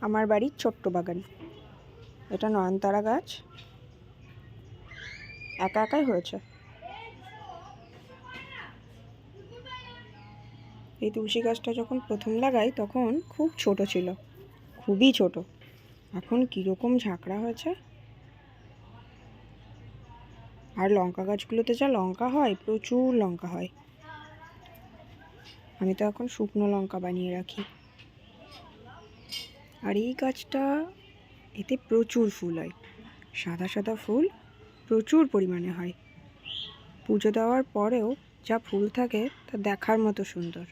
আমার বাড়ির ছোট্ট বাগান। এটা নয়নতারা গাছ, একা একাই হয়েছে। এই তুলসী গাছটা যখন প্রথম লাগাই তখন খুব ছোট ছিল, খুবই ছোট। এখন কীরকম ঝাঁকড়া হয়েছে। আর লঙ্কা গাছগুলোতে যা লঙ্কা হয়, প্রচুর লঙ্কা হয়। আমি তো এখন শুকনো লঙ্কা বানিয়ে রাখি। আর এই গাছটা, এতে প্রচুর ফুল হয়, সাদা সাদা ফুল প্রচুর পরিমাণে হয়। পুজো দেওয়ার পরেও যা ফুল থাকে তা দেখার মতো সুন্দর।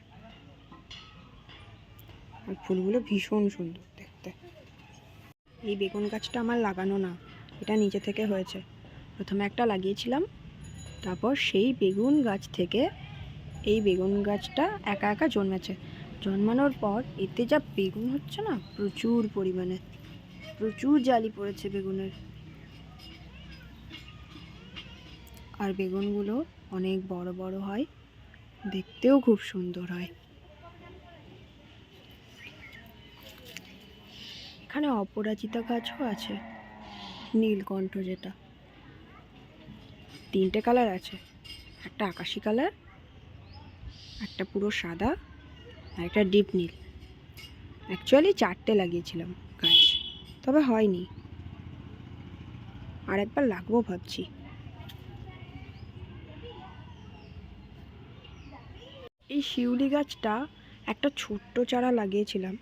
আর ফুলগুলো ভীষণ সুন্দর দেখতে। এই বেগুন গাছটা আমার লাগানো না, এটা নিচে থেকে হয়েছে। প্রথমে একটা লাগিয়েছিলাম, তারপর সেই বেগুন গাছ থেকে এই বেগুন গাছটা একা একা জন্মেছে। জন্মানোর পর এতে যা বেগুন হচ্ছে না, প্রচুর পরিমাণে, প্রচুর জালি পড়েছে বেগুনের। আর বেগুনগুলো অনেক বড় বড় হয়, দেখতেও খুব সুন্দর হয়। এখানে অপরাজিতা গাছও আছে, নীলকণ্ঠ, যেটা 3টে কালার আছে। একটা আকাশি কালার, একটা পুরো সাদা, আর একটা ডিপ নীল। অ্যাকচুয়ালি 4টে লাগিয়েছিলাম গাছ, তবে হয়নি। আর একবার লাগবো ভাবছি। এই শিউলি গাছটা একটা ছোট্ট চারা লাগিয়েছিলাম,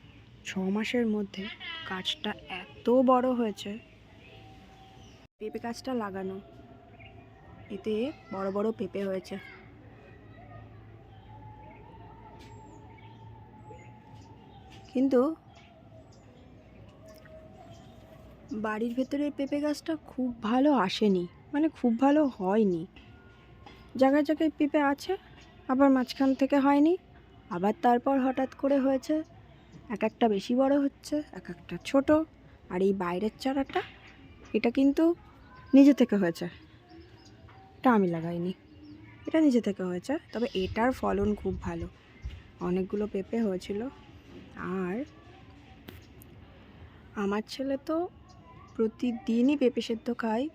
6 মাসের মধ্যে গাছটা এত বড় হয়েছে। পেঁপে গাছটা লাগানো, এতে বড় বড় পেঁপে হয়েছে। কিন্তু বাড়ির ভেতরে পেঁপে গাছটা খুব ভালো আসেনি, মানে খুব ভালো হয়নি। জায়গায় জায়গায় পেঁপে আছে, আবার মাঝখান থেকে হয়নি, আবার তারপর হঠাৎ করে হয়েছে। এক একটা বেশি বড় হচ্ছে, এক একটা ছোট। আর এই বাইরের চারাটা, এটা কিন্তু নিজে থেকে হয়েছে, এটা আমি লাগাইনি, এটা নিজে থেকে হয়েছে। তবে এটার ফলন খুব ভালো, অনেকগুলো পেঁপে হয়েছিল। আর আমার ছেলে তো প্রতিদিনই পেঁপে সেদ্ধ খায়,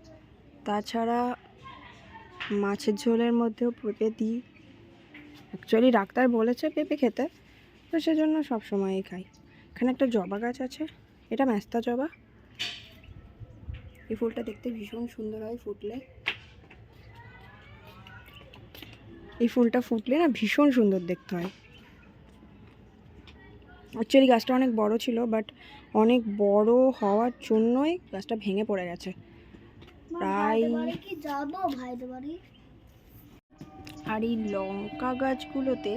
তাছাড়া মাছের ঝোলের মধ্যেও পেঁপে দিই। অ্যাকচুয়ালি ডাক্তার বলেছে পেঁপে খেতে, তো সেজন্য সবসময়ই খাই। এখানে একটা জবা গাছ আছে, এটা ম্যাস্তা জবা। এই ফুলটা দেখতে ভীষণ সুন্দর হয় ফুটলে। এই ফুলটা ফুটলে না ভীষণ সুন্দর দেখতে হয়। অ্যাকচুয়ালি গাছটা অনেক বড় ছিল, বাট অনেক বড় হওয়ার জন্যই গাছটা ভেঙে পড়ে গেছে প্রায়। আর এই লঙ্কা গাছগুলোতে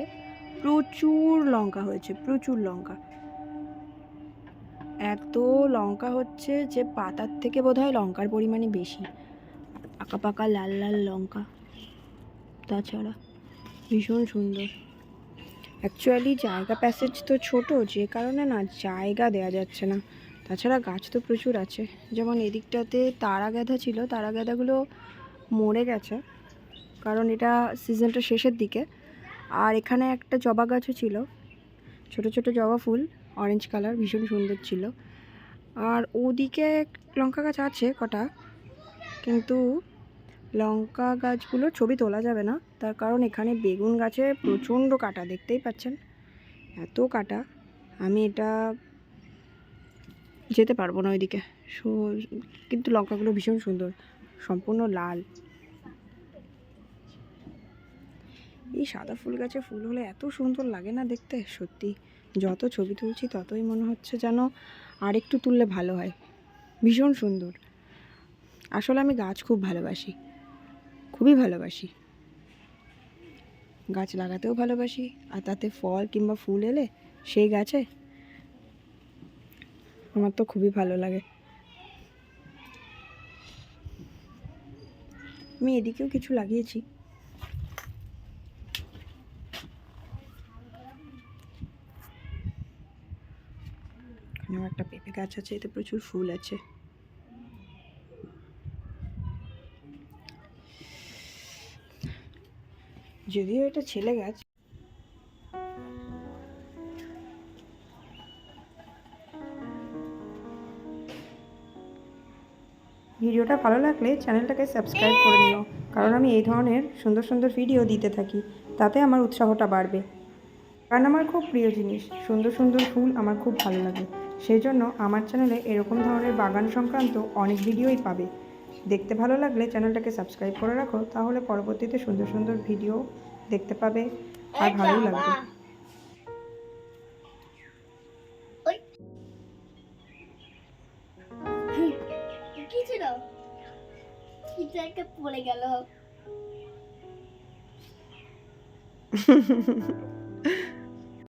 প্রচুর লঙ্কা হয়েছে, প্রচুর লঙ্কা। এত লঙ্কা হচ্ছে যে পাতার থেকে বোধহয় লঙ্কার পরিমাণই বেশি। পাকা পাকা লাল লাল লঙ্কা, তাছাড়া ভীষণ সুন্দর। অ্যাকচুয়ালি জায়গা প্যাসেজ তো ছোট, যে কারণে না জায়গা দেওয়া যাচ্ছে না। তাছাড়া গাছ তো প্রচুর আছে, যেমন এদিকটাতে তারা গাঁদা ছিল, তারা গাঁদাগুলো মরে গেছে, কারণ এটা সিজনটা শেষের দিকে। আর এখানে একটা জবা গাছও ছিল, ছোট ছোট জবা ফুল, অরেঞ্জ কালার, ভীষণ সুন্দর ছিল। আর ওদিকে লঙ্কা গাছ আছে কটা, কিন্তু লঙ্কা গাছগুলো ছবি তোলা যাবে না, তার কারণ এখানে বেগুন গাছে প্রচণ্ড কাটা, দেখতেই পাচ্ছেন এত কাটা। আমি এটা যেতে পারবো না ওইদিকে। কিন্তু লঙ্কাগুলো ভীষণ সুন্দর, সম্পূর্ণ লাল। এই সাদা ফুল গাছে ফুল হলে এত সুন্দর লাগে না দেখতে, সত্যি। যত ছবি তুলছি ততই মনে হচ্ছে যেন আর একটু তুললে ভালো হয়, ভীষণ সুন্দর। আসলে আমি গাছ খুব ভালোবাসি, খুবই ভালোবাসি। গাছ লাগাতেও ভালোবাসি, আর তাতে ফল কিংবা ফুল এলে সেই গাছে আমার তো খুবই ভালো লাগে। আমি এদিকেও কিছু লাগিয়েছি। এখানেও একটা পেঁপে গাছ আছে, এতে প্রচুর ফুল আছে। যদিও এটা ছেলে গাছ, ভিডিওটা ভালো লাগলে চ্যানেলটাকে সাবস্ক্রাইব করে নিও, কারণ আমি এই ধরনের সুন্দর সুন্দর ভিডিও দিতে থাকি, তাতে আমার উৎসাহটা বাড়বে। বাগান আমার খুব প্রিয় জিনিস, সুন্দর সুন্দর ফুল আমার খুব ভালো লাগে। সেই জন্য আমার চ্যানেলে এরকম ধরনের বাগান সংক্রান্ত অনেক ভিডিওই পাবে। দেখতে ভালো লাগলে চ্যানেলটাকে সাবস্ক্রাইব করে রাখো, তাহলে পরবর্তীতে সুন্দর সুন্দর ভিডিও দেখতে পাবে আর ভালোই লাগবে। কি ছিল? কিছু একটা পড়ে গেল।